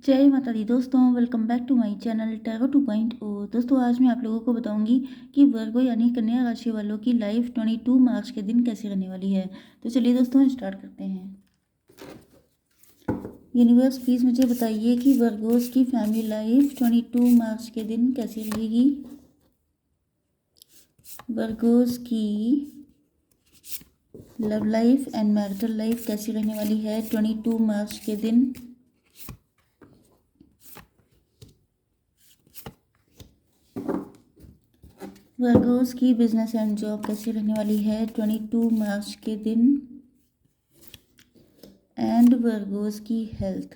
जय माता दी दोस्तों, welcome back to my channel tarot 2.0। दोस्तों आज मैं आप लोगों को बताऊंगी कि वर्गो यानी कन्या राशि वालों की लाइफ 22 मार्च के दिन कैसी रहने वाली है। तो चलिए दोस्तों स्टार्ट करते हैं। यूनिवर्स प्लीज़ मुझे बताइए कि वर्गोस की फैमिली लाइफ 22 मार्च के दिन कैसी रहेगी। वर्गोस की love life and marital life कैसी रहने वाली है 22 मार्च के दिन। वर्गोस की बिजनेस एंड जॉब कैसी रहने वाली है 22 मार्च के दिन। एंड वर्गोस की हेल्थ।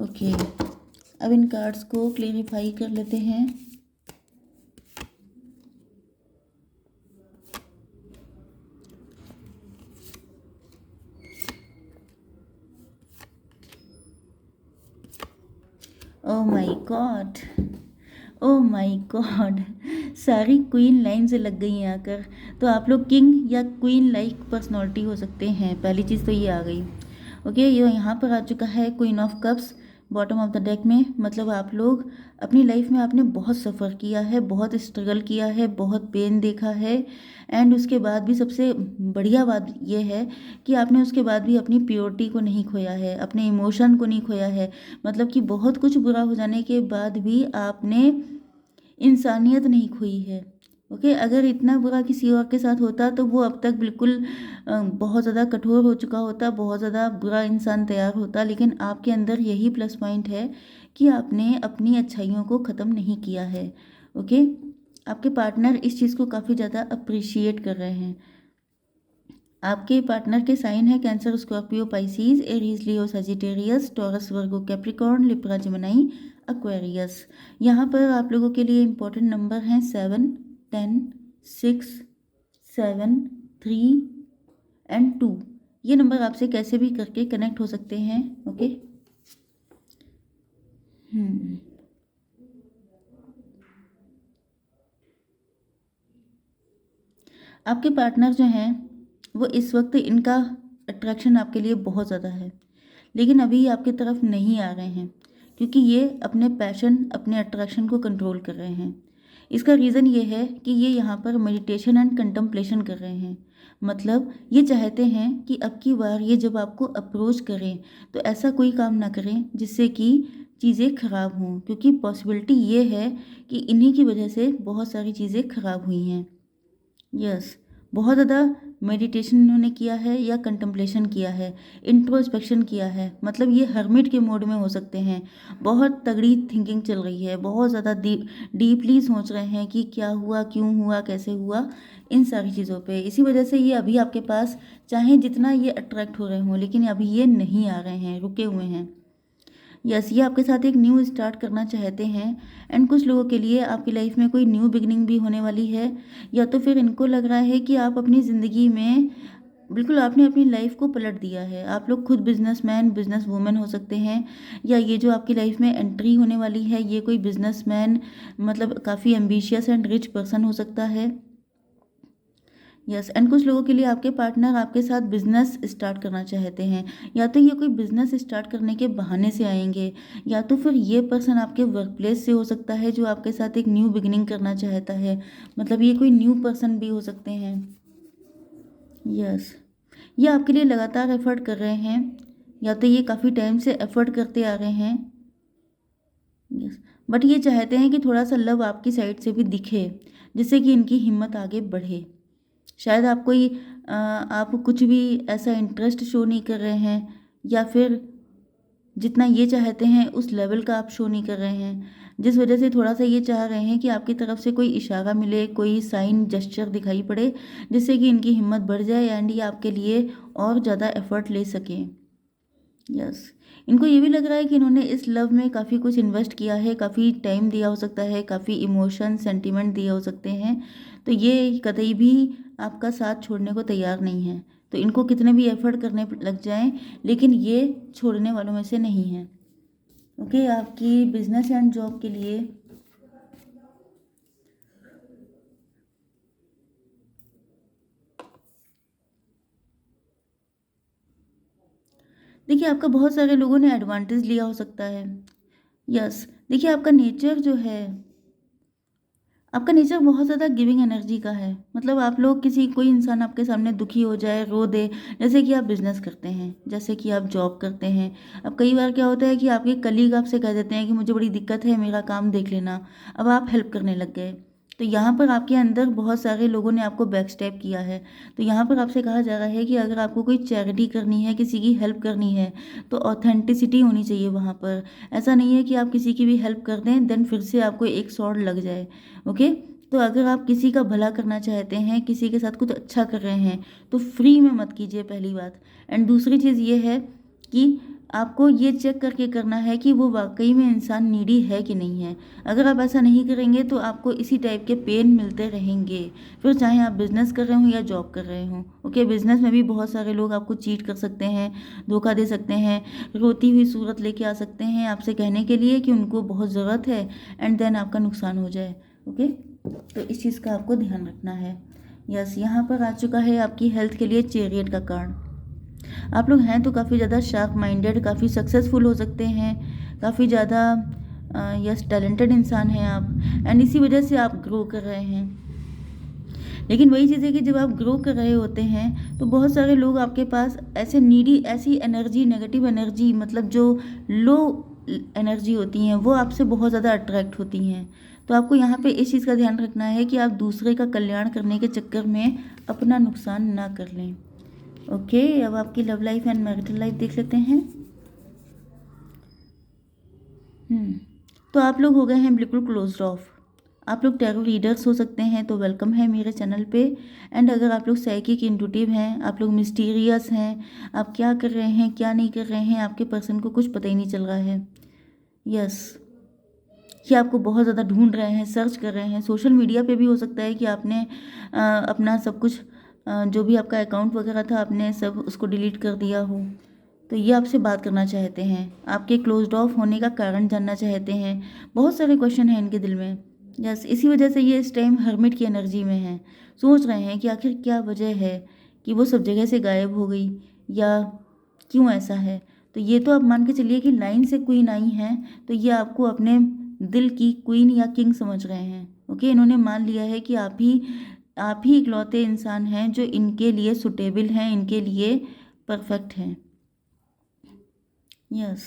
ओके, अब इन कार्ड्स को क्लेरिफाई कर लेते हैं। Oh my God, oh my God, सारी क्वीन लाइन से लग गई हैं आकर। तो आप लोग किंग या क्वीन लाइक पर्सनालिटी हो सकते हैं। पहली चीज़ तो ये आ गई। ओके, ये यहाँ पर आ चुका है queen of cups bottom of the deck में। मतलब आप लोग अपनी लाइफ में आपने बहुत सफ़र किया है, बहुत स्ट्रगल किया है, बहुत पेन देखा है। एंड उसके बाद भी सबसे बढ़िया बात यह है कि आपने उसके बाद भी अपनी प्योरिटी को नहीं खोया है, अपने इमोशन को नहीं खोया है। मतलब कि बहुत कुछ बुरा हो जाने के बाद भी आपने इंसानियत नहीं खोई है। ओके, अगर इतना बुरा किसी और के साथ होता तो वो अब तक बिल्कुल बहुत ज़्यादा कठोर हो चुका होता, बहुत ज़्यादा बुरा इंसान तैयार होता। लेकिन आपके अंदर यही प्लस पॉइंट है कि आपने अपनी अच्छाइयों को ख़त्म नहीं किया है। ओके, आपके पार्टनर इस चीज़ को काफ़ी ज़्यादा अप्रिशिएट कर रहे हैं। आपके पार्टनर के साइन है कैंसर, स्कॉर्पियो, पाइसीज, एरीज, लियो, सजिटेरियस, टॉरस, वर्गो, कैप्रिकॉर्न, लिब्रा, जेमिनी, एक्वेरियस। यहाँ पर आप लोगों के लिए इंपॉर्टेंट नंबर हैं 7, 10, 6, 7, 3 एंड 2। ये नंबर आपसे कैसे भी करके कनेक्ट हो सकते हैं। ओके, आपके पार्टनर जो हैं वो इस वक्त इनका अट्रैक्शन आपके लिए बहुत ज़्यादा है, लेकिन अभी आपकी तरफ नहीं आ रहे हैं क्योंकि ये अपने पैशन, अपने अट्रैक्शन को कंट्रोल कर रहे हैं। इसका रीज़न ये है कि ये यहाँ पर मेडिटेशन एंड कंटम्पलेशन कर रहे हैं। मतलब ये चाहते हैं कि अब की बार ये जब आपको अप्रोच करें तो ऐसा कोई काम ना करें जिससे कि चीज़ें ख़राब हों, क्योंकि पॉसिबिलिटी ये है कि इन्हीं की वजह से बहुत सारी चीज़ें ख़राब हुई हैं। यस, बहुत ज़्यादा मेडिटेशन इन्होंने किया है या कंटम्पलेशन किया है, इंट्रोस्पेक्शन किया है। मतलब ये हर्मिट के मोड में हो सकते हैं। बहुत तगड़ी थिंकिंग चल रही है, बहुत ज़्यादा डीपली सोच रहे हैं कि क्या हुआ, क्यों हुआ, कैसे हुआ, इन सारी चीज़ों पे। इसी वजह से ये अभी आपके पास चाहे जितना ये अट्रैक्ट हो रहे हों, लेकिन अभी ये नहीं आ रहे हैं, रुके हुए हैं। यस, ये आपके साथ एक न्यू स्टार्ट करना चाहते हैं। एंड कुछ लोगों के लिए आपकी लाइफ में कोई न्यू बिगनिंग भी होने वाली है, या तो फिर इनको लग रहा है कि आप अपनी ज़िंदगी में बिल्कुल आपने अपनी लाइफ को पलट दिया है। आप लोग खुद बिजनेसमैन, बिजनेस वूमेन हो सकते हैं, या ये जो आपकी लाइफ में एंट्री होने वाली है ये कोई बिजनेसमैन, मतलब काफ़ी एम्बिशियस एंड रिच पर्सन हो सकता है। यस, एंड कुछ लोगों के लिए आपके पार्टनर आपके साथ बिजनेस स्टार्ट करना चाहते हैं। या तो ये कोई बिजनेस स्टार्ट करने के बहाने से आएंगे, या तो फिर ये पर्सन आपके वर्क प्लेस से हो सकता है जो आपके साथ एक न्यू बिगिनिंग करना चाहता है। मतलब ये कोई न्यू पर्सन भी हो सकते हैं। यस, ये आपके लिए लगातार एफर्ट कर रहे हैं, या तो ये काफ़ी टाइम से एफर्ट करते आ रहे हैं। यस, बट ये चाहते हैं कि थोड़ा सा लव आपकी साइड से भी दिखे, जिससे कि इनकी हिम्मत आगे बढ़े। शायद आप कोई आप कुछ भी ऐसा इंटरेस्ट शो नहीं कर रहे हैं, या फिर जितना ये चाहते हैं उस लेवल का आप शो नहीं कर रहे हैं, जिस वजह से थोड़ा सा ये चाह रहे हैं कि आपकी तरफ से कोई इशारा मिले, कोई साइन जेस्चर दिखाई पड़े, जिससे कि इनकी हिम्मत बढ़ जाए एंड ये आपके लिए और ज़्यादा एफर्ट ले सकें। यस, इनको ये भी लग रहा है कि इन्होंने इस लव में काफ़ी कुछ इन्वेस्ट किया है, काफ़ी टाइम दिया हो सकता है, काफ़ी इमोशन, सेंटिमेंट दिए हो सकते हैं। तो ये कतई भी आपका साथ छोड़ने को तैयार नहीं है। तो इनको कितने भी एफर्ट करने लग जाएं, लेकिन ये छोड़ने वालों में से नहीं है। ओके, आपकी बिजनेस एंड जॉब के लिए देखिए आपका बहुत सारे लोगों ने एडवांटेज लिया हो सकता है। यस, देखिए आपका नेचर बहुत ज़्यादा गिविंग एनर्जी का है। मतलब आप लोग कोई इंसान आपके सामने दुखी हो जाए, रो दे, जैसे कि आप बिज़नेस करते हैं, जैसे कि आप जॉब करते हैं। अब कई बार क्या होता है कि आपके कलीग आपसे कह देते हैं कि मुझे बड़ी दिक्कत है, मेरा काम देख लेना। अब आप हेल्प करने लग गए। तो यहाँ पर आपके अंदर बहुत सारे लोगों ने आपको बैक स्टेप किया है। तो यहाँ पर आपसे कहा जा रहा है कि अगर आपको कोई चैरिटी करनी है, किसी की हेल्प करनी है, तो ऑथेंटिसिटी होनी चाहिए वहाँ पर। ऐसा नहीं है कि आप किसी की भी हेल्प कर दें, देन फिर से आपको एक सॉर्ड लग जाए। ओके। तो अगर आप किसी का भला करना चाहते हैं, किसी के साथ कुछ अच्छा कर रहे हैं, तो फ्री में मत कीजिए, पहली बात। एंड दूसरी चीज़ ये है कि आपको ये चेक करके करना है कि वो वाकई में इंसान नीडी है कि नहीं है। अगर आप ऐसा नहीं करेंगे तो आपको इसी टाइप के पेन मिलते रहेंगे, फिर चाहे आप बिजनेस कर रहे हो या जॉब कर रहे हो। ओके, बिजनेस में भी बहुत सारे लोग आपको चीट कर सकते हैं, धोखा दे सकते हैं, रोती हुई सूरत लेके आ सकते हैं आपसे कहने के लिए कि उनको बहुत ज़रूरत है, एंड देन आपका नुकसान हो जाए। ओके, तो इस चीज़ का आपको ध्यान रखना है। यस, यहाँ पर आ चुका है आपकी हेल्थ के लिए चैरियट का कार्ड। आप लोग हैं तो काफ़ी ज़्यादा शार्प माइंडेड, काफ़ी सक्सेसफुल हो सकते हैं, काफ़ी ज़्यादा यस टैलेंटेड इंसान हैं आप, एंड इसी वजह से आप ग्रो कर रहे हैं। लेकिन वही चीज़ है कि जब आप ग्रो कर रहे होते हैं तो बहुत सारे लोग आपके पास ऐसे नीडी, ऐसी एनर्जी, नेगेटिव एनर्जी, मतलब जो लो एनर्जी होती हैं, वो आपसे बहुत ज़्यादा अट्रैक्ट होती हैं। तो आपको यहाँ पे इस चीज़ का ध्यान रखना है कि आप दूसरे का कल्याण करने के चक्कर में अपना नुकसान ना कर लें। ओके, अब आपकी love life and marital life देख लेते हैं। तो आप लोग हो गए हैं बिल्कुल क्लोज्ड ऑफ। आप लोग टैरो रीडर्स हो सकते हैं, तो वेलकम है मेरे चैनल पे। एंड अगर आप लोग साइकिक इंट्यूटिव हैं, आप लोग मिस्टीरियस हैं, आप क्या कर रहे हैं क्या नहीं कर रहे हैं, आपके पर्सन को कुछ पता ही नहीं चल रहा है। यस, ये आपको बहुत ज़्यादा ढूंढ रहे हैं, सर्च कर रहे हैं। सोशल मीडिया पे भी हो सकता है कि आपने अपना सब कुछ, जो भी आपका अकाउंट वगैरह था, आपने सब उसको डिलीट कर दिया हो। तो ये आपसे बात करना चाहते हैं, आपके क्लोज्ड ऑफ होने का कारण जानना चाहते हैं। बहुत सारे क्वेश्चन हैं इनके दिल में। यस, इसी वजह से ये इस टाइम हर्मिट की एनर्जी में हैं। सोच रहे हैं कि आखिर क्या वजह है कि वो सब जगह से गायब हो गई, या क्यों ऐसा है। तो ये तो आप मान के चलिए कि लाइन से क्वीन आई हैं, तो ये आपको अपने दिल की क्वीन या किंग समझ रहे हैं। ओके, इन्होंने मान लिया है कि आप ही इकलौते इंसान हैं जो इनके लिए सुटेबल हैं, इनके लिए परफेक्ट हैं। यस,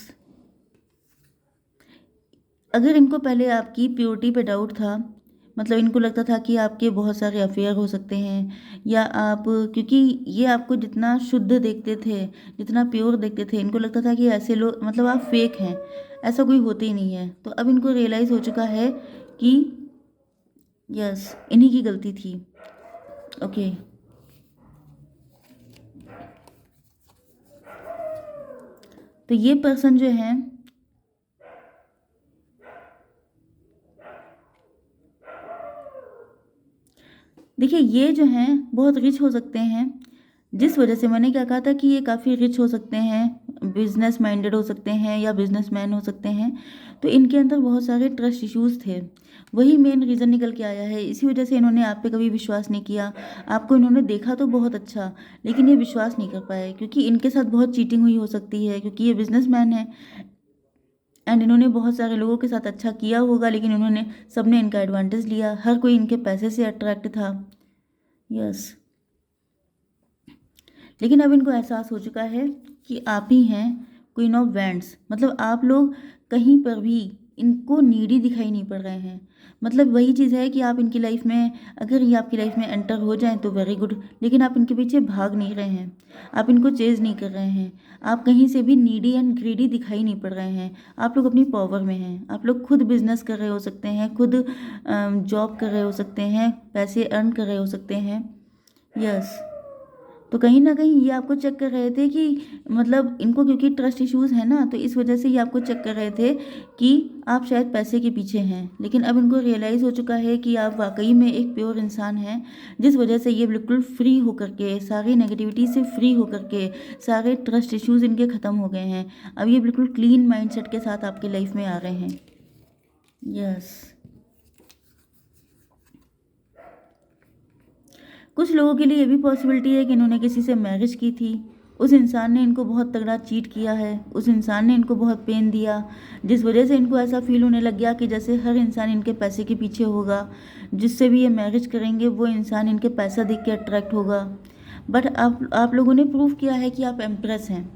अगर इनको पहले आपकी प्योरिटी पे डाउट था, मतलब इनको लगता था कि आपके बहुत सारे अफेयर हो सकते हैं, या आप, क्योंकि ये आपको जितना शुद्ध देखते थे, जितना प्योर देखते थे, इनको लगता था कि ऐसे लोग, मतलब आप फेक हैं, ऐसा कोई होते ही नहीं है। तो अब इनको रियलाइज़ हो चुका है कि यस, इन्हीं की गलती थी। ओके, तो ये पर्सन जो है, देखिए ये जो हैं बहुत रिच हो सकते हैं। जिस वजह से मैंने क्या कहा था कि ये काफ़ी रिच हो सकते हैं, बिजनेस माइंडेड हो सकते हैं, या बिजनेसमैन हो सकते हैं। तो इनके अंदर बहुत सारे ट्रस्ट इश्यूज थे, वही मेन रीज़न निकल के आया है। इसी वजह से इन्होंने आप पे कभी विश्वास नहीं किया। आपको इन्होंने देखा तो बहुत अच्छा, लेकिन ये विश्वास नहीं कर पाए, क्योंकि इनके साथ बहुत चीटिंग हुई हो सकती है, क्योंकि ये बिजनेसमैन है। एंड इन्होंने बहुत सारे लोगों के साथ अच्छा किया होगा, लेकिन इन्होंने, सबने इनका एडवांटेज लिया, हर कोई इनके पैसे से अट्रैक्ट था। यस, लेकिन अब इनको एहसास हो चुका है कि आप ही हैं क्वीन ऑफ वैंड्स। मतलब आप लोग कहीं पर भी इनको नीडी दिखाई नहीं पड़ रहे हैं। मतलब वही चीज़ है कि आप इनकी लाइफ में, अगर ये आपकी लाइफ में एंटर हो जाएं तो वेरी गुड, लेकिन आप इनके पीछे भाग नहीं रहे हैं, आप इनको चेज नहीं कर रहे हैं, आप कहीं से भी नीडी एंड ग्रीडी दिखाई नहीं पड़ रहे हैं। आप लोग अपनी पावर में हैं, आप लोग खुद बिजनेस कर रहे हो सकते हैं, खुद जॉब कर रहे हो सकते हैं, पैसे अर्न कर रहे हो सकते हैं। यस, तो कहीं ना कहीं ये आपको चेक कर रहे थे कि, मतलब इनको क्योंकि ट्रस्ट इश्यूज है ना, तो इस वजह से ये आपको चेक कर रहे थे कि आप शायद पैसे के पीछे हैं। लेकिन अब इनको रियलाइज़ हो चुका है कि आप वाकई में एक प्योर इंसान हैं, जिस वजह से ये बिल्कुल फ्री होकर के, सारी नेगेटिविटी से फ्री होकर के, सारे ट्रस्ट इश्यूज इनके ख़त्म हो गए हैं। अब ये बिल्कुल क्लीन माइंडसेट के साथ आपके लाइफ में आ रहे हैं। यस, कुछ लोगों के लिए ये भी पॉसिबिलिटी है कि इन्होंने किसी से मैरिज की थी। उस इंसान ने इनको बहुत तगड़ा चीट किया है, उस इंसान ने इनको बहुत पेन दिया, जिस वजह से इनको ऐसा फील होने लग गया कि जैसे हर इंसान इनके पैसे के पीछे होगा, जिससे भी ये मैरिज करेंगे वो इंसान इनके पैसा देख के अट्रैक्ट होगा। बट आप लोगों ने प्रूव किया है कि आप एम्प्रेस हैं।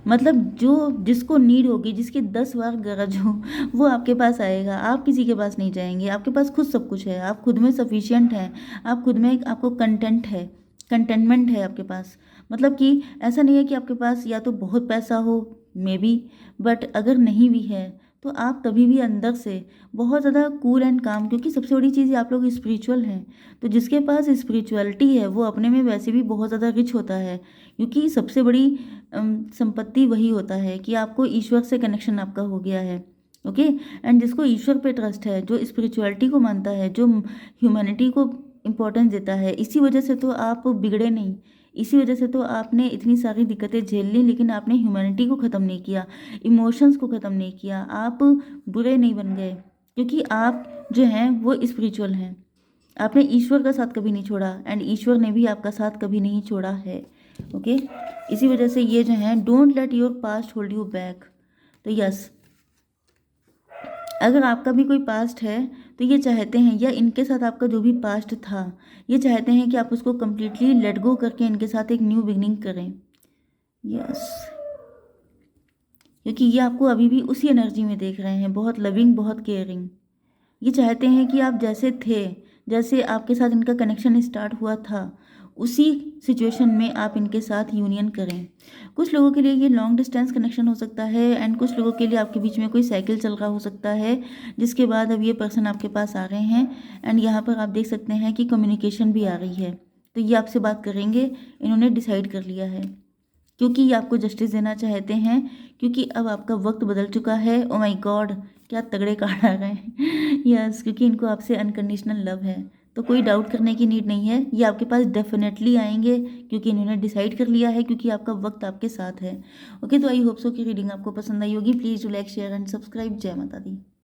मतलब जो जिसको नीड होगी, जिसकी 10 बार गरज हो, वो आपके पास आएगा, आप किसी के पास नहीं जाएंगे। आपके पास खुद सब कुछ है, आप खुद में सफिशिएंट हैं, आप खुद में आपको कंटेंट है, कंटेनमेंट है आपके पास। मतलब कि ऐसा नहीं है कि आपके पास या तो बहुत पैसा हो, मे बी, बट अगर नहीं भी है तो आप तभी भी अंदर से बहुत ज़्यादा कूल एंड काम, क्योंकि सबसे बड़ी चीज़ आप लोग स्पिरिचुअल हैं। तो जिसके पास स्पिरिचुअलिटी है वो अपने में वैसे भी बहुत ज़्यादा रिच होता है, क्योंकि सबसे बड़ी संपत्ति वही होता है कि आपको ईश्वर से कनेक्शन आपका हो गया है। ओके। एंड जिसको ईश्वर पे ट्रस्ट है, जो स्पिरिचुअलिटी को मानता है, जो ह्यूमैनिटी को इम्पोर्टेंस देता है, इसी वजह से तो आप बिगड़े नहीं, इसी वजह से तो आपने इतनी सारी दिक्कतें झेल ली, लेकिन आपने ह्यूमैनिटी को ख़त्म नहीं किया, इमोशंस को ख़त्म नहीं किया, आप बुरे नहीं बन गए, क्योंकि आप जो हैं वो स्पिरिचुअल हैं। आपने ईश्वर का साथ कभी नहीं छोड़ा, एंड ईश्वर ने भी आपका साथ कभी नहीं छोड़ा है। ओके। इसी वजह से ये जो है, don't let your past hold you back. तो यस, अगर आपका भी कोई पास्ट है तो ये चाहते हैं, या इनके साथ आपका जो भी पास्ट था, ये चाहते हैं कि आप उसको कम्प्लीटली लेट गो करके इनके साथ एक न्यू बिगनिंग करें। यस, क्योंकि ये आपको अभी भी उसी एनर्जी में देख रहे हैं, बहुत लविंग, बहुत केयरिंग। ये चाहते हैं कि आप जैसे थे, जैसे आपके साथ इनका कनेक्शन स्टार्ट हुआ था, उसी सिचुएशन में आप इनके साथ यूनियन करें। कुछ लोगों के लिए ये लॉन्ग डिस्टेंस कनेक्शन हो सकता है, एंड कुछ लोगों के लिए आपके बीच में कोई साइकिल चल रहा हो सकता है, जिसके बाद अब ये पर्सन आपके पास आ रहे हैं। एंड यहाँ पर आप देख सकते हैं कि कम्युनिकेशन भी आ रही है, तो ये आपसे बात करेंगे, इन्होंने डिसाइड कर लिया है, क्योंकि ये आपको जस्टिस देना चाहते हैं, क्योंकि अब आपका वक्त बदल चुका है। ओ माय गॉड, क्या तगड़े कार्ड आ गए हैं। यस, क्योंकि इनको आपसे अनकंडीशनल लव है, तो कोई डाउट करने की नीड नहीं है, ये आपके पास डेफिनेटली आएंगे, क्योंकि इन्होंने डिसाइड कर लिया है, क्योंकि आपका वक्त आपके साथ है। ओके, तो आई होप सो की रीडिंग आपको पसंद आई होगी। Please do like, share and subscribe. जय माता दी।